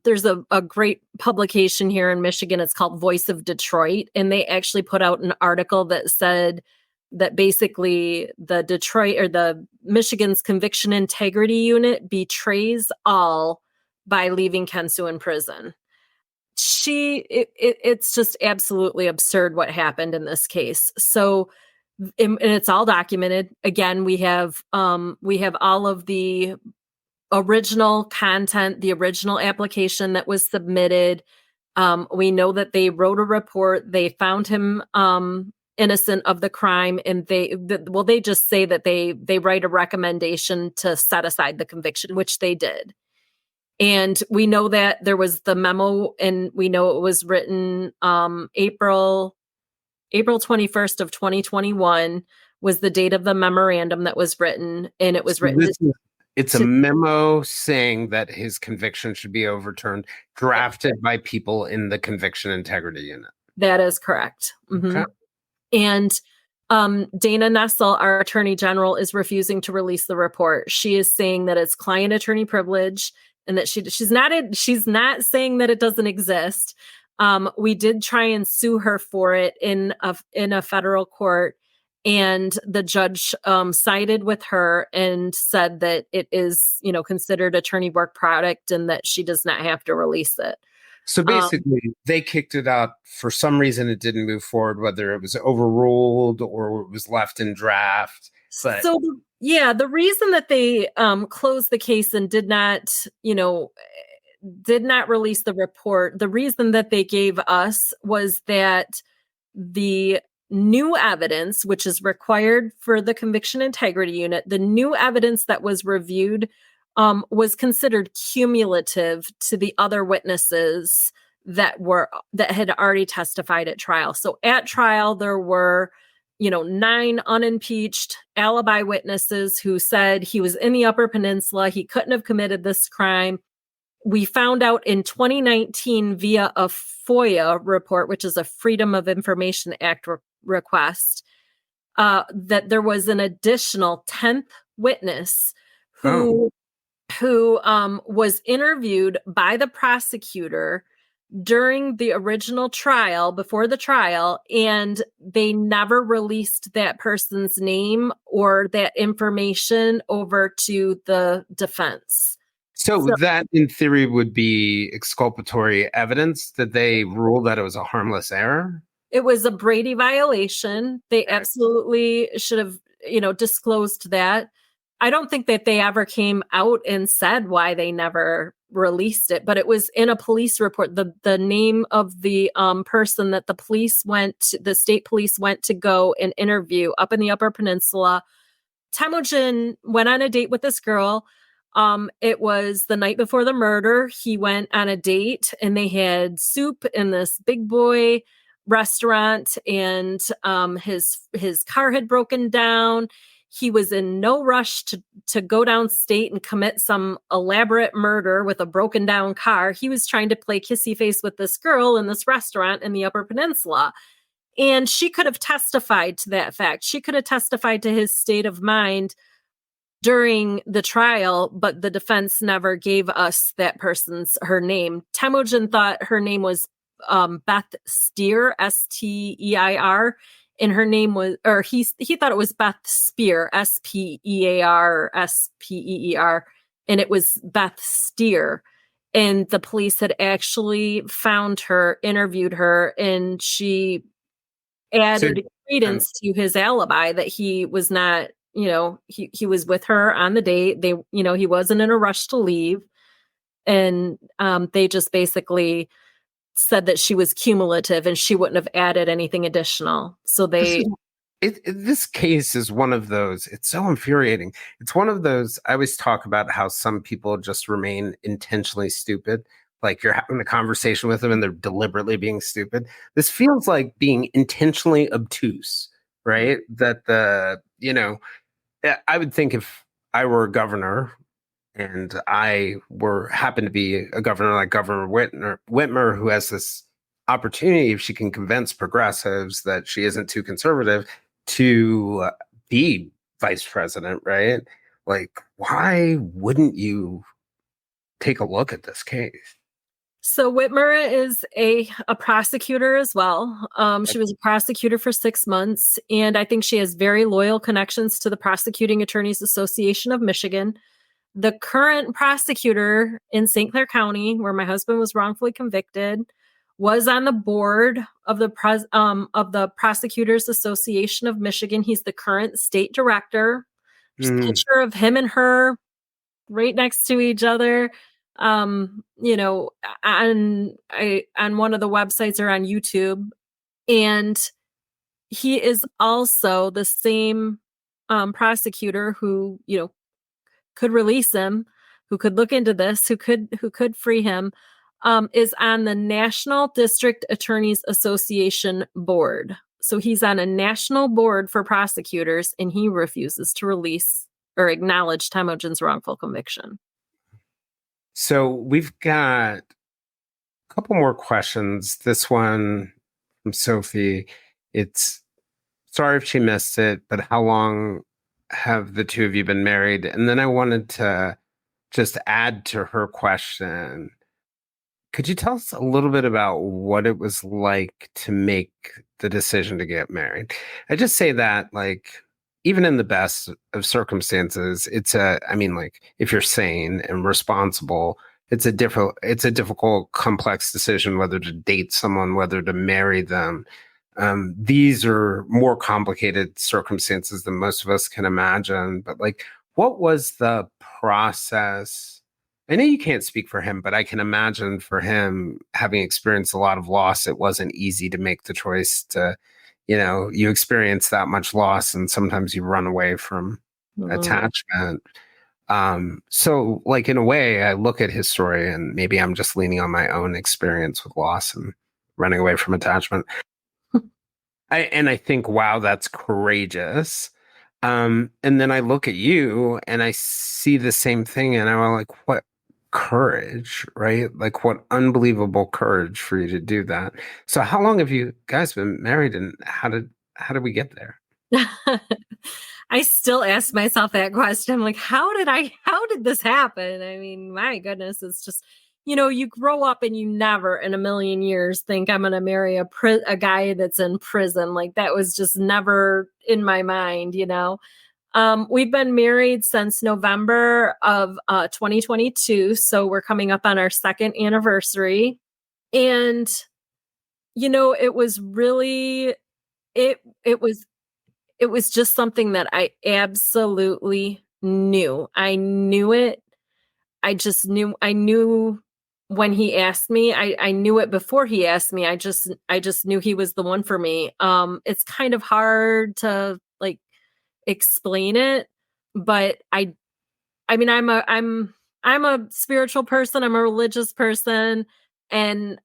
there's a great publication here in Michigan. It's called Voice of Detroit, and they actually put out an article that said that basically the Detroit or the Michigan's conviction integrity unit betrays all by leaving Kensu in prison. It's just absolutely absurd what happened in this case. So, and it's all documented. Again, we have all of the original content, the original application that was submitted. We know that they wrote a report. They found him innocent of the crime, and they just say that they write a recommendation to set aside the conviction, which they did. And we know that there was the memo, and we know it was written April 21st of 2021 was the date of the memorandum that was written, and it was written. It's a memo saying that his conviction should be overturned, drafted by people in the conviction integrity unit. That is correct. Mm-hmm. Okay. And Dana Nessel, our attorney general, is refusing to release the report. She is saying that it's client attorney privilege, and that she's not saying that it doesn't exist. We did try and sue her for it in a federal court, and the judge sided with her and said that it is, considered attorney work product, and that she does not have to release it. So basically, they kicked it out. For some reason, it didn't move forward, whether it was overruled or it was left in draft. But the reason that they closed the case and did not release the report, the reason that they gave us was that the new evidence, which is required for the conviction integrity unit, the new evidence that was reviewed was considered cumulative to the other witnesses that had already testified at trial. So at trial, there were 9 unimpeached alibi witnesses who said he was in the Upper Peninsula. He couldn't have committed this crime. We found out in 2019 via a FOIA report, which is a Freedom of Information Act request, that there was an additional 10th witness who was interviewed by the prosecutor during the original trial, before the trial, and they never released that person's name or that information over to the defense. So So that, in theory, would be exculpatory evidence that they ruled that it was a harmless error. it was a Brady violation. They absolutely should have, disclosed that. I don't think that they ever came out and said why they never released it, but it was in a police report. The name of the person that the state police went to go and interview up in the Upper Peninsula. Temujin went on a date with this girl. It was the night before the murder. He went on a date and they had soup in this big boy restaurant, and his car had broken down. He was in no rush to go downstate and commit some elaborate murder with a broken down car. He was trying to play kissy face with this girl in this restaurant in the Upper Peninsula. And she could have testified to that fact. She could have testified to his state of mind during the trial, but the defense never gave us her name. Temujin thought her name was Beth Steer, Steir, and her name was, or he thought it was Beth Spear, Spear, Speer, and it was Beth Steer. And the police had actually found her, interviewed her, and she So, added um, credence to his alibi that he was not, he was with her on the date. He wasn't in a rush to leave. And they just basically said that she was cumulative and she wouldn't have added anything additional. So this is they, this case is one of those. It's so infuriating. It's one of those. I always talk about how some people just remain intentionally stupid. Like you're having a conversation with them and they're deliberately being stupid. This feels like being intentionally obtuse, right? That I would think if I were a governor and I were happened to be a governor like Governor Whitmer, who has this opportunity, if she can convince progressives that she isn't too conservative, to be vice president, right? Like, why wouldn't you take a look at this case? so Whitmer is a prosecutor as well. She was a prosecutor for 6 months, and I think she has very loyal connections to the Prosecuting Attorneys Association of Michigan. The current prosecutor in St. Clair County, where my husband was wrongfully convicted, was on the board of the Prosecutors Association of Michigan. He's the current state director. There's a Mm. picture of him and her right next to each other. You know, on one of the websites or on YouTube, and he is also the same prosecutor who could release him, who could look into this, who could free him, is on the National District Attorneys Association board. So he's on a national board for prosecutors, and he refuses to release or acknowledge Temujin's wrongful conviction. So we've got a couple more questions. This one from Sophie. It's sorry if she missed it, but how long have the two of you been married? And then I wanted to just add to her question. Could you tell us a little bit about what it was like to make the decision to get married? I just say that, like, even in the best of circumstances, I mean, like, if you're sane and responsible, it's a difficult, complex decision whether to date someone, whether to marry them. These are more complicated circumstances than most of us can imagine. But, like, what was the process? I know you can't speak for him, but I can imagine for him, having experienced a lot of loss, it wasn't easy to make the choice to, you experience that much loss and sometimes you run away from Mhm. attachment. So, like, in a way, I look at his story and maybe I'm just leaning on my own experience with loss and running away from attachment. I think, wow, that's courageous. And then I look at you and I see the same thing, and I'm like, what courage, right? Like, what unbelievable courage for you to do that. So, how long have you guys been married, and how did we get there? I still ask myself that question. I'm like, how did this happen? I mean, my goodness, it's just, you grow up and you never in a million years think I'm going to marry a guy that's in prison. Like that was just never in my mind. We've been married since November of 2022. So we're coming up on our second anniversary. And, it was really, it was, it was just something that I absolutely knew. I knew it. I knew when he asked me, I knew it before he asked me. I just knew he was the one for me. It's kind of hard to like explain it, but I mean I'm a spiritual person, I'm a religious person, and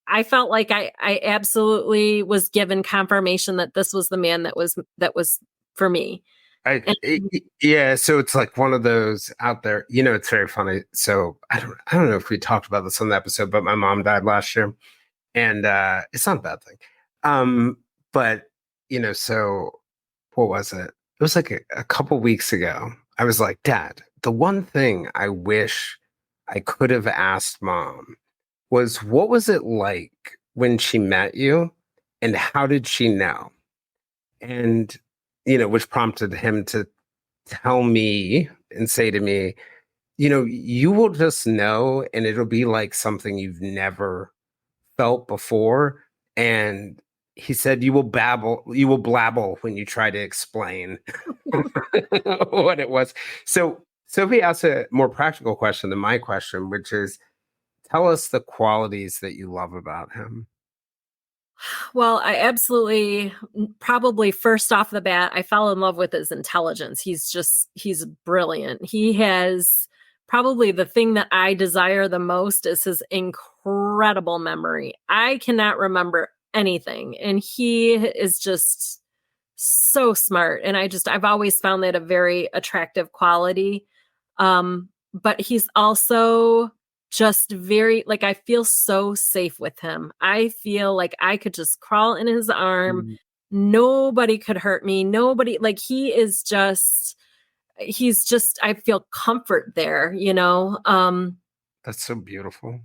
I felt like I absolutely was given confirmation that this was the man that was for me. And Yeah, so it's like one of those out there. It's very funny. So I don't know if we talked about this on the episode, but my mom died last year, and it's not a bad thing. Um, but so what was it? It was like a couple weeks ago. I was like, Dad, the one thing I wish I could have asked Mom was what was it like when she met you, and how did she know? And which prompted him to tell me and say to me, you will just know, and it'll be like something you've never felt before. And he said, you will blabble when you try to explain what it was. So Sophie asked a more practical question than my question, which is, tell us the qualities that you love about him. Well, I absolutely, probably first off the bat, I fell in love with his intelligence. He's brilliant. He has probably the thing that I desire the most is his incredible memory. I cannot remember anything, and he is just so smart. And I've always found that a very attractive quality. But he's also just very, like, I feel so safe with him. I feel like I could just crawl in his arm. Mm, Nobody could hurt me. Nobody, like, I feel comfort there. that's so beautiful.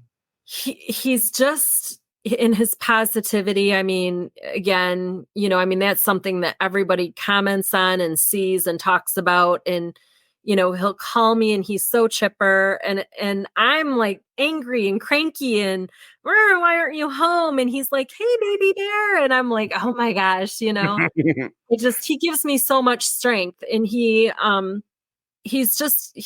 He's just in his positivity. I mean, again, I mean, that's something that everybody comments on and sees and talks about. And, he'll call me and he's so chipper, and I'm like angry and cranky and why aren't you home? And he's like, hey, baby bear. And I'm like, oh my gosh, he gives me so much strength. And he is just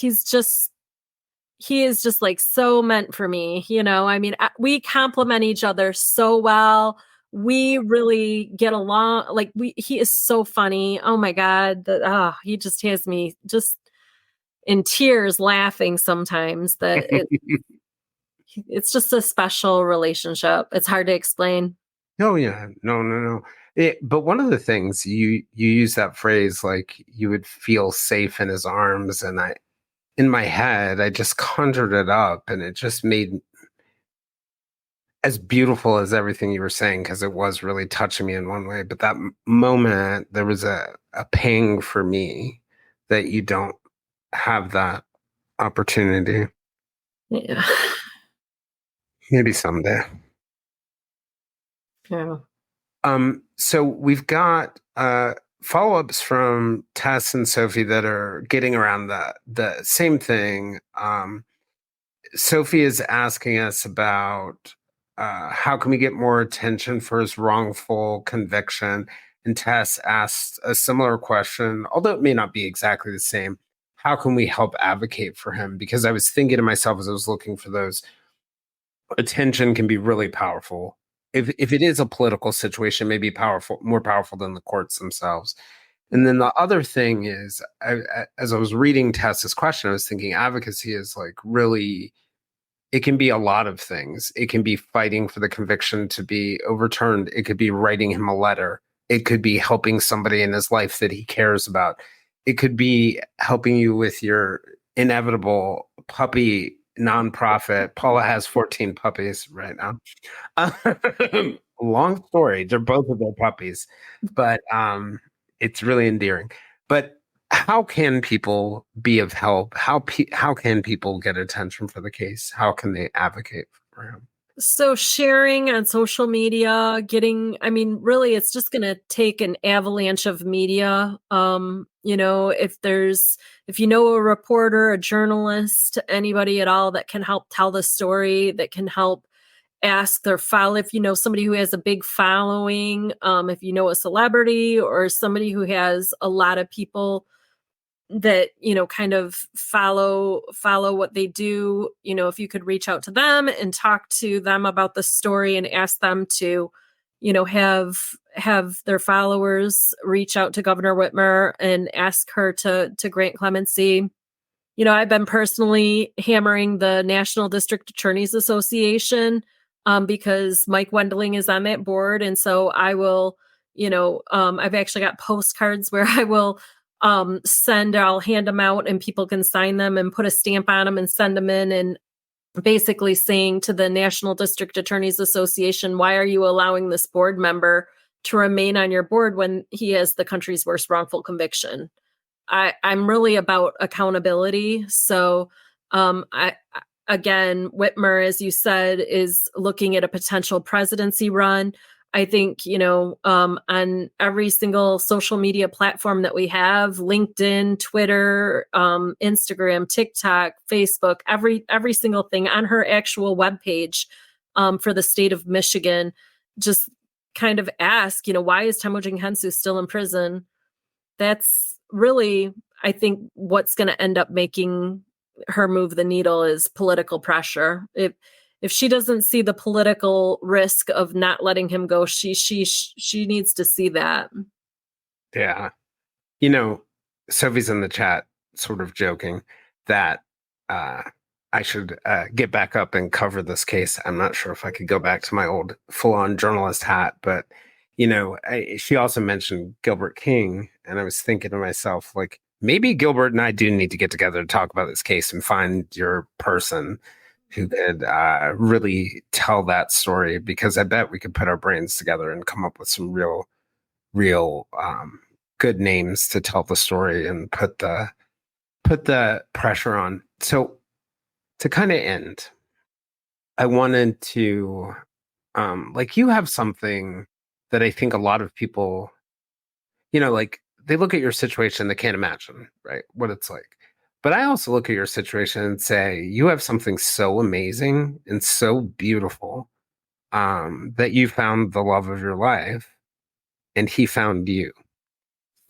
like so meant for me. I mean, we complement each other so well. We really get along. Like, he is so funny. Oh my God. He just has me just in tears laughing sometimes. It's just a special relationship. It's hard to explain. Oh yeah, no, no, no. But one of the things you use that phrase, like you would feel safe in his arms, and in my head I just conjured it up, and it just made as beautiful as everything you were saying, because it was really touching me in one way. But that moment, there was a pang for me that you don't have that opportunity. Yeah. Maybe someday. Yeah. So we've got follow-ups from Tess and Sophie that are getting around the same thing. Sophie is asking us about how can we get more attention for his wrongful conviction, and Tess asked a similar question, although it may not be exactly the same. How can we help advocate for him? Because I was thinking to myself as I was looking for those, attention can be really powerful. If it is a political situation, maybe powerful, more powerful than the courts themselves. And then the other thing is, as I was reading Tess's question, I was thinking advocacy is like really, it can be a lot of things. It can be fighting for the conviction to be overturned. It could be writing him a letter. It could be helping somebody in his life that he cares about. It could be helping you with your inevitable puppy nonprofit. Paula has 14 puppies right now. Long story. They're both of their puppies, but it's really endearing. But how can people be of help? How can people get attention for the case? How can they advocate for him? So sharing on social media, I mean, really it's just going to take an avalanche of media. If you know a reporter, a journalist, anybody at all that can help tell the story, that can help ask their follow, if you know somebody who has a big following, if you know a celebrity or somebody who has a lot of people that kind of follow what they do, if you could reach out to them and talk to them about the story and ask them to have their followers reach out to Governor Whitmer and ask her to grant clemency. I've been personally hammering the National District Attorneys Association, because Mike Wendling is on that board. And so I will, I've actually got postcards where I'll hand them out and people can sign them and put a stamp on them and send them in, and basically saying to the National District Attorneys Association, why are you allowing this board member to remain on your board when he has the country's worst wrongful conviction? I'm really about accountability. So, again, Whitmer, as you said, is looking at a potential presidency run. I think, on every single social media platform that we have, LinkedIn, Twitter, Instagram, TikTok, Facebook, every single thing on her actual webpage, for the state of Michigan, just kind of ask, why is Temujin Hensu still in prison? That's really, I think, what's going to end up making her move the needle is political pressure. If she doesn't see the political risk of not letting him go, she needs to see that. Yeah. Sophie's in the chat sort of joking that I should get back up and cover this case. I'm not sure if I could go back to my old full-on journalist hat, but she also mentioned Gilbert King, and I was thinking to myself, like, maybe Gilbert and I do need to get together to talk about this case and find your person who could really tell that story, because I bet we could put our brains together and come up with some real good names to tell the story and put the pressure on. So to kind of end, I wanted to you have something that I think a lot of people, like, they look at your situation, they can't imagine, right, what it's like. But I also look at your situation and say, you have something so amazing and so beautiful, that you found the love of your life and he found you.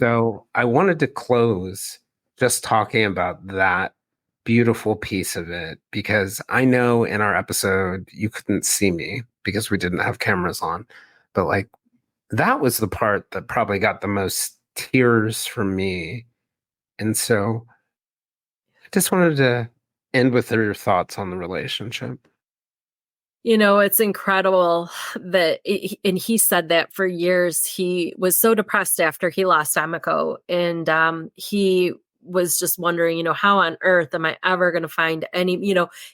So I wanted to close just talking about that beautiful piece of it, because I know in our episode you couldn't see me because we didn't have cameras on, but like, that was the part that probably got the most tears from me. And so I just wanted to end with your thoughts on the relationship. It's incredible that, and he said that for years, he was so depressed after he lost Emiko, and he was just wondering, how on earth am I ever going to find any,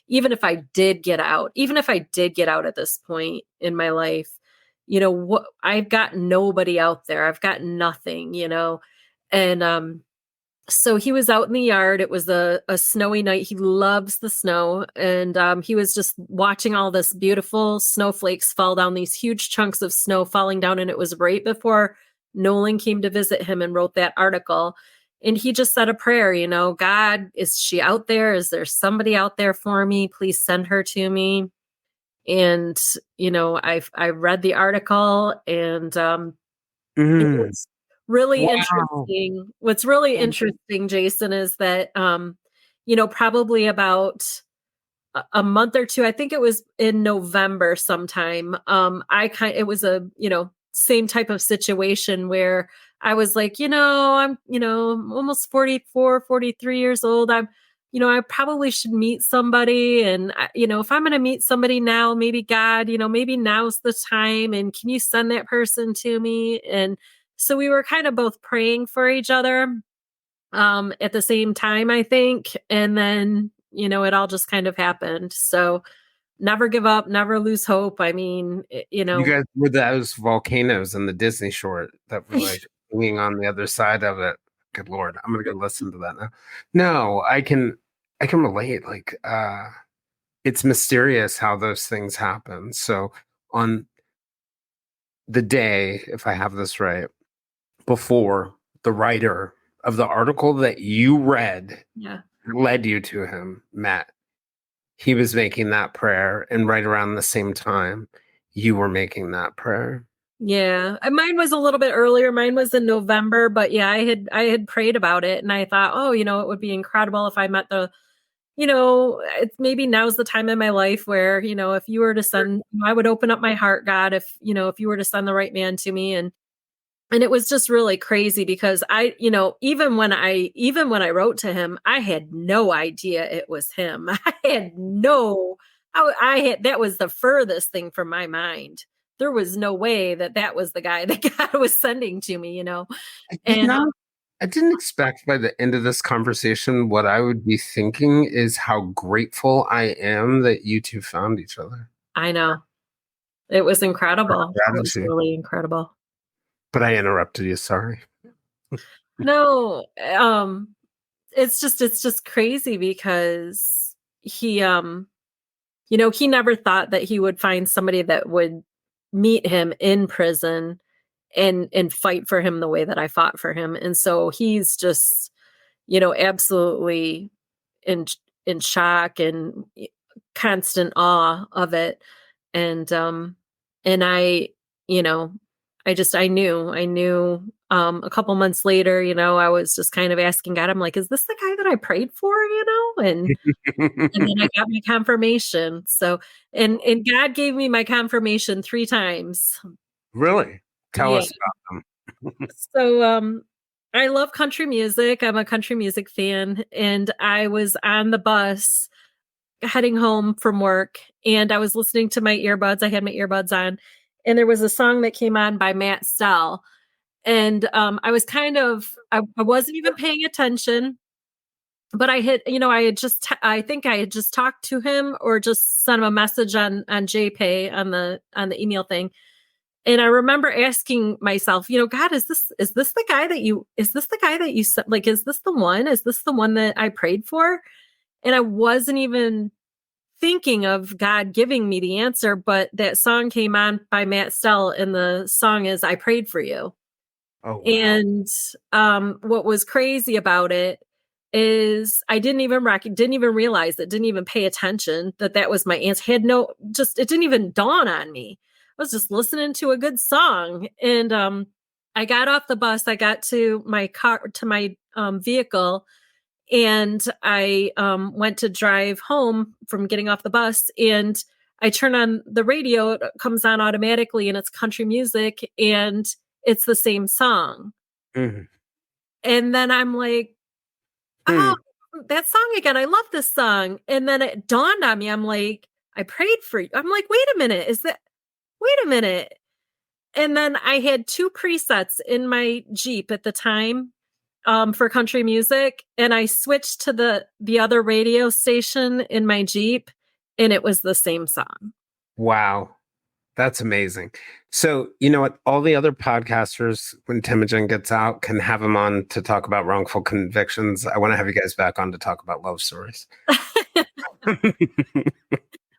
even if I did get out at this point in my life, what, I've got nobody out there. I've got nothing, and so he was out in the yard. It was a snowy night. He loves the snow. And he was just watching all this beautiful snowflakes fall down, these huge chunks of snow falling down. And it was right before Nolan came to visit him and wrote that article. And he just said a prayer, God, is she out there? Is there somebody out there for me? Please send her to me. And, I read the article, and Mm. it's really Wow. interesting. What's really interesting, Jason, is that, probably about a month or two, I think it was in November sometime. It was a, same type of situation where I was like, I'm, almost 44, 43 years old. I probably should meet somebody. And, if I'm going to meet somebody now, maybe God, maybe now's the time. And can you send that person to me? And so we were kind of both praying for each other, at the same time, I think. And then, it all just kind of happened. So never give up, never lose hope. I mean, You guys were those volcanoes in the Disney short that were like being on the other side of it. Good Lord. I'm gonna go listen to that now. No, I can relate. Like it's mysterious how those things happen. So on the day, if I have this right, before the writer of the article that you read Yeah. led you to him, Matt, he was making that prayer, and right around the same time, you were making that prayer. Yeah. Mine was a little bit earlier. Mine was in November, but yeah, I had prayed about it and I thought, "Oh, it would be incredible if I met it's maybe now's the time in my life where, if you were to send, I would open up my heart, God, if you were to send the right man to me." And it was just really crazy because even when I wrote to him, I had no idea it was him. I had no I had that was the furthest thing from my mind. There was no way that that was the guy that God was sending to me. I did And not I didn't expect by the end of this conversation what I would be thinking is how grateful I am that you two found each other. I know it was incredible. It was Gratitude. really incredible. But I interrupted you, sorry. No, it's just crazy because he never thought that he would find somebody that would meet him in prison and fight for him the way that I fought for him. And so he's just, absolutely in in shock and constant awe of it. And I, you know, I knew a couple months later, I was just kind of asking God, I'm like, is this the guy that I prayed for, and then I got my confirmation. So, and God gave me my confirmation 3 times. Really? Tell Yeah. us about them. So, I love country music. I'm a country music fan, and I was on the bus heading home from work, and I was listening to my earbuds. I had my earbuds on, and there was a song that came on by Matt Stell, and, I was I wasn't even paying attention, but I think I had just talked to him or just sent him a message on JPay on the email thing. And I remember asking myself, God, is this the guy that you said, like, is this the one? Is this the one that I prayed for? And I wasn't even thinking of God giving me the answer, but that song came on by Matt Stell, and the song is I Prayed for You. Oh, wow. And, what was crazy about it is I didn't even realize it, didn't even pay attention that that was my answer. Had no just it didn't even dawn on me. I was just listening to a good song, and, I got off the bus, I got to my vehicle, and I, went to drive home from getting off the bus, and I turn on the radio, it comes on automatically, and it's country music, and it's the same song. Mhm. And then I'm like, "Oh, Hmm. that song again, I love this song." And then it dawned on me, I'm like, "I prayed for you." I'm like, wait a minute." And then I had 2 presets in my Jeep at the time, for country music, and I switched to the other radio station in my Jeep, and it was the same song. Wow. That's amazing. So, you know what? All the other podcasters, when Timogen gets out, can have him on to talk about wrongful convictions. I want to have you guys back on to talk about love stories.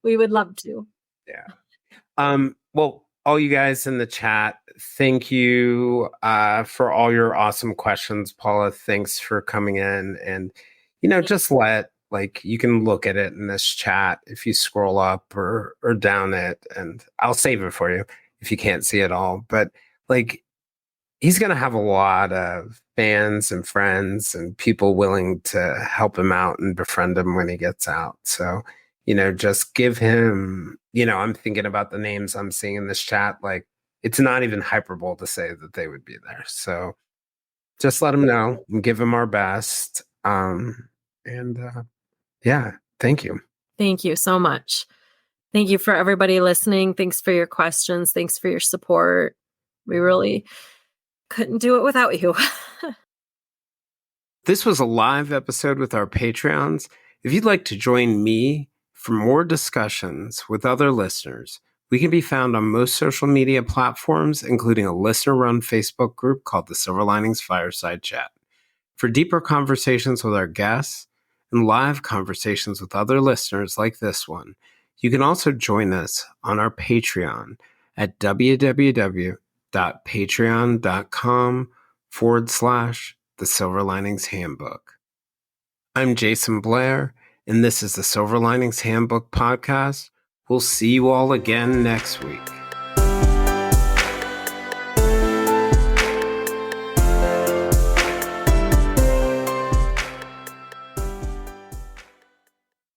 We would love to. Yeah. Well, all you guys in the chat, thank you for all your awesome questions. Paula, thanks for coming in. And, just you can look at it in this chat if you scroll up or down it, and I'll save it for you if you can't see it all. But like, he's going to have a lot of fans and friends and people willing to help him out and befriend him when he gets out. So, just give him, I'm thinking about the names I'm seeing in this chat. Like, it's not even hyperbole to say that they would be there. So just let him know and give him our best. And yeah, thank you. Thank you so much. Thank you for everybody listening. Thanks for your questions. Thanks for your support. We really couldn't do it without you. This was a live episode with our Patreons. If you'd like to join me for more discussions with other listeners, we can be found on most social media platforms, including a listener-run Facebook group called the Silver Linings Fireside Chat. For deeper conversations with our guests and live conversations with other listeners like this one, you can also join us on our Patreon at www.patreon.com/The Silver Linings Handbook. I'm Jason Blair, and this is the Silver Linings Handbook podcast. We'll see you all again next week.